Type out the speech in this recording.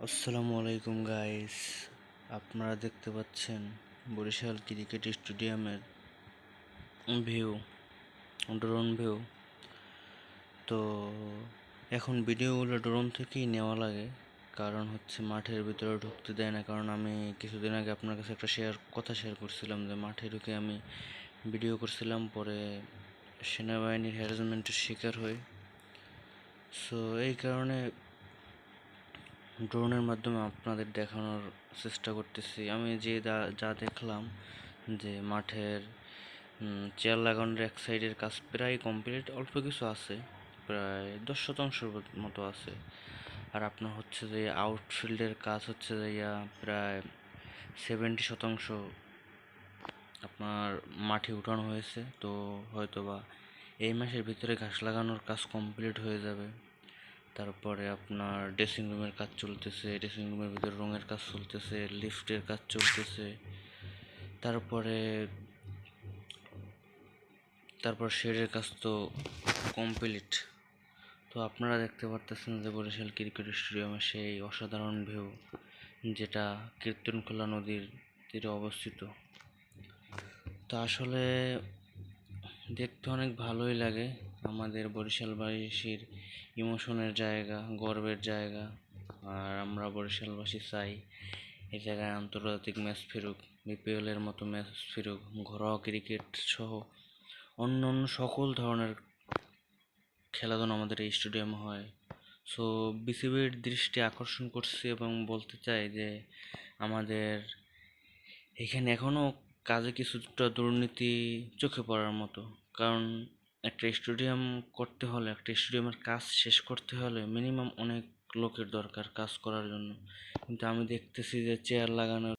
আসসালামু আলাইকুম গাইস, আপনারা দেখতে পাচ্ছেন বরিশাল ক্রিকেট স্টেডিয়ামের ভিউ, ড্রোন ভিউ। তো এখন ভিডিওগুলো ড্রোন থেকেই নেওয়া লাগে, কারণ হচ্ছে মাঠের ভিতরে ঢুকতে দেয় না। কারণ আমি কিছুদিন আগে আপনার কাছে একটা কথা শেয়ার করছিলাম যে মাঠে ঢুকে আমি ভিডিও করছিলাম, পরে সেনাবাহিনীর হ্যারাসমেন্টের শিকার হই। সো এই কারণে ড্রোনের মাধ্যমে আপনাদের দেখানোর চেষ্টা করতেছি। আমি যা দেখলাম যে মাঠের চেয়ার লাগানোর এক সাইডের কাজ প্রায় কমপ্লিট, অল্প কিছু আছে, প্রায় 10% মতো আছে। আর আপনার হচ্ছে যে আউটফিল্ডের কাজ হচ্ছে যে প্রায় 70% আপনার মাঠে উঠানো হয়েছে। তো হয়তোবা এই মাসের ভিতরে ঘাস লাগানোর কাজ কমপ্লিট হয়ে যাবে। তারপরে আপনার ড্রেসিং রুমের কাজ চলতেছে, ড্রেসিং রুমের ভিতরে রঙের কাজ চলতেছে, লিফটের কাজ চলতেছে। তারপরে শেডের কাজ তো কমপ্লিট। তো আপনারা দেখতে পারতেছেন যে বরিশাল ক্রিকেট স্টেডিয়ামে সেই অসাধারণ ভিউ, যেটা কীর্তনখোলা নদীর তীরে অবস্থিত। তো আসলে দেখতে অনেক ভালোই লাগে। আমাদের বরিশালবাসীর ইমোশনের জায়গা, গর্বের জায়গা। আর আমরা বরিশালবাসী চাই এই জায়গায় আন্তর্জাতিক ম্যাচ ফিরুক, বিপিএলের মতো ম্যাচ ফিরুক, ঘরোয়া ক্রিকেট সহ অন্য অন্য সকল ধরনের খেলাধুলা আমাদের এই স্টেডিয়ামে হয়। সো বিসিবির দৃষ্টি আকর্ষণ করছে এবং বলতে চাই যে আমাদের এখানে এখনও কাজে কিছুটা দুর্নীতি চোখে পড়ার মতো। কারণ একটা স্টেডিয়াম করতে হলে, একটা স্টেডিয়ামের কাজ শেষ করতে হলে মিনিমাম অনেক লোকের দরকার কাজ করার জন্য। কিন্তু আমি দেখতেছি যে চেয়ার লাগানোর